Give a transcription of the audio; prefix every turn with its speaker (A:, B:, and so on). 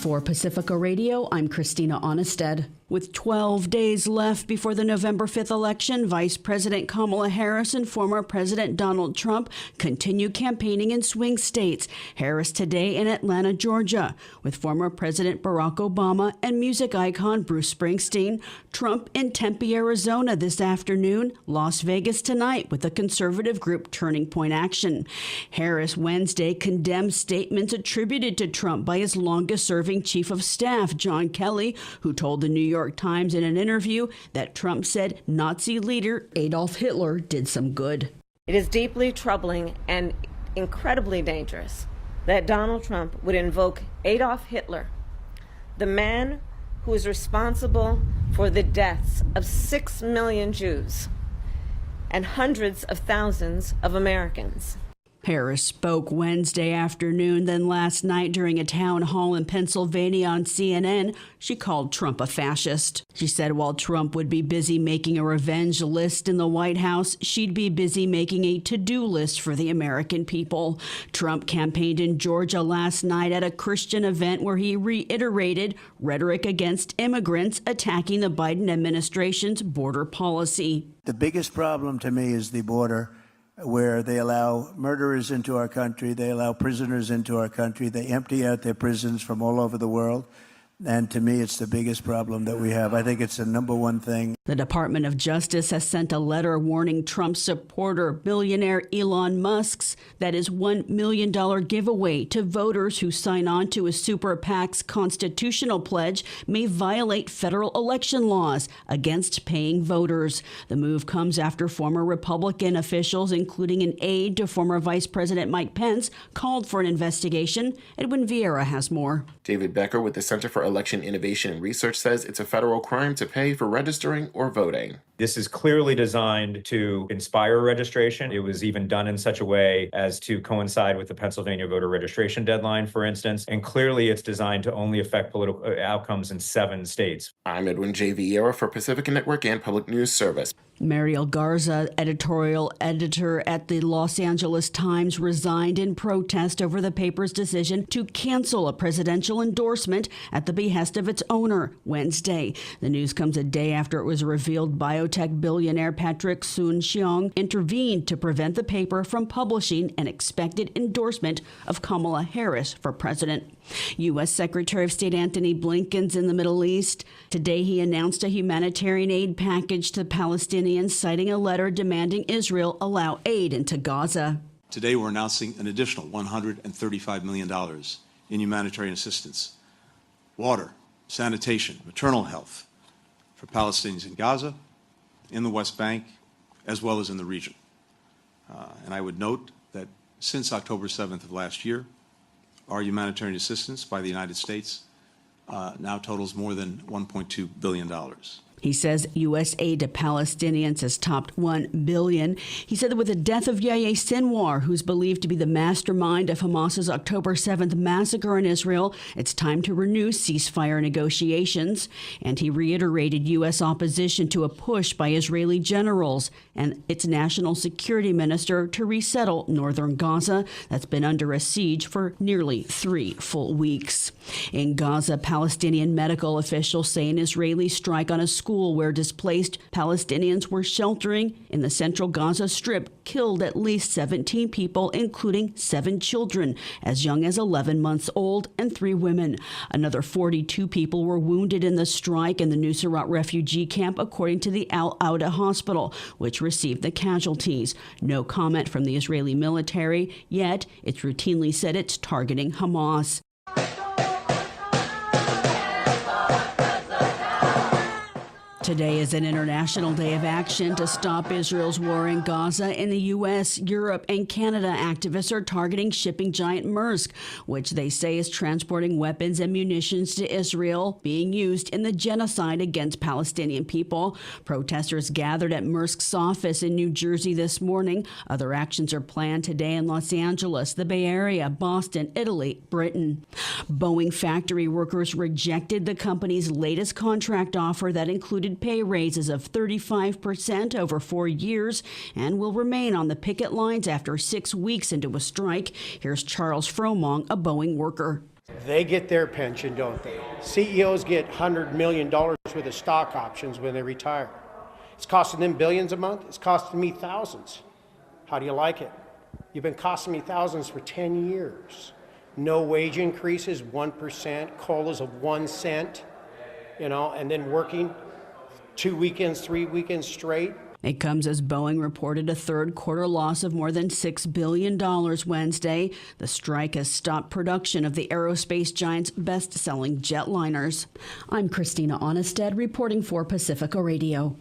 A: For Pacifica Radio, I'm Christina Onnested. With 12 days left before the November 5th election, Vice President Kamala Harris and former President Donald Trump continue campaigning in swing states. Harris today in Atlanta, Georgia, with former President Barack Obama and music icon Bruce Springsteen. Trump in Tempe, Arizona this afternoon. Las Vegas tonight with the conservative group Turning Point Action. Harris Wednesday condemned statements attributed to Trump by his longest-serving chief of staff, John Kelly, who told the New York Times in an interview that Trump said Nazi leader Adolf Hitler did some good.
B: It is deeply troubling and incredibly dangerous that Donald Trump would invoke Adolf Hitler, the man who is responsible for the deaths of 6 million Jews and hundreds of thousands of Americans.
A: Harris spoke Wednesday afternoon, then last night during a town hall in Pennsylvania on CNN, she called Trump a fascist. She said while Trump would be busy making a revenge list in the White House, she'd be busy making a to-do list for the American people. Trump campaigned in Georgia last night at a Christian event where he reiterated rhetoric against immigrants, attacking the Biden administration's border policy.
C: The biggest problem to me is the border, where they allow murderers into our country, they allow prisoners into our country, they empty out their prisons from all over the world. And to me, it's the biggest problem that we have. I think it's the number one thing.
A: The Department of Justice has sent a letter warning Trump supporter, billionaire Elon Musk's, that is $1 million giveaway to voters who sign on to a super PAC's constitutional pledge may violate federal election laws against paying voters. The move comes after former Republican officials, including an aide to former Vice President Mike Pence, called for an investigation. Edwin Vieira has more.
D: David Becker with the Center for Election Innovation and Research says it's a federal crime to pay for registering or voting.
E: This is clearly designed to inspire registration. It was even done in such a way as to coincide with the Pennsylvania voter registration deadline, for instance. And clearly it's designed to only affect political outcomes in 7 states.
D: I'm Edwin J. Vieira for Pacifica Network and Public News Service.
A: Mariel Garza, editorial editor at the Los Angeles Times, resigned in protest over the paper's decision to cancel a presidential endorsement at the behest of its owner Wednesday. The news comes a day after it was revealed biotech billionaire Patrick Soon-Shiong intervened to prevent the paper from publishing an expected endorsement of Kamala Harris for president. U.S. Secretary of State Antony Blinken's in the Middle East. Today he announced a humanitarian aid package to Palestinians, citing a letter demanding Israel allow aid into Gaza.
F: Today we're announcing an additional $135 million in humanitarian assistance, water, sanitation, maternal health for Palestinians in Gaza, in the West Bank, as well as in the region. And I would note that since October 7th of last year, our humanitarian assistance by the United States now totals more than $1.2 billion.
A: He says U.S. aid to Palestinians has topped $1 billion. He said that with the death of Yahya Sinwar, who's believed to be the mastermind of Hamas's October 7th massacre in Israel, it's time to renew ceasefire negotiations. And he reiterated U.S. opposition to a push by Israeli generals and its national security minister to resettle northern Gaza that's been under a siege for nearly 3 full weeks. In Gaza, Palestinian medical officials say an Israeli strike on a school where displaced Palestinians were sheltering in the central Gaza Strip killed at least 17 people, including 7 children as young as 11 months old and 3 women. Another 42 people were wounded in the strike in the Nuseirat refugee camp, according to the Al Auda hospital, which received the casualties. No comment from the Israeli military, yet it's routinely said it's targeting Hamas. Today is an International Day of Action to stop Israel's war in Gaza. In the U.S., Europe, and Canada, activists are targeting shipping giant Maersk, which they say is transporting weapons and munitions to Israel being used in the genocide against Palestinian people. Protesters gathered at Maersk's office in New Jersey this morning. Other actions are planned today in Los Angeles, the Bay Area, Boston, Italy, Britain. Boeing factory workers rejected the company's latest contract offer that included pay raises of 35% over 4 years and will remain on the picket lines after 6 weeks into a strike. Here's Charles Fromong, a Boeing worker.
G: They get their pension, don't they? CEOs get $100 million worth of stock options when they retire. It's costing them billions a month. It's costing me thousands. How do you like it? You've been costing me thousands for 10 years. No wage increases, 1%, COLAs of 1 cent, and then working 2 weekends, 3 weekends straight.
A: It comes as Boeing reported a third quarter loss of more than $6 billion Wednesday. The strike has stopped production of the aerospace giant's best-selling jetliners. I'm Christina Onnested reporting for Pacifica Radio.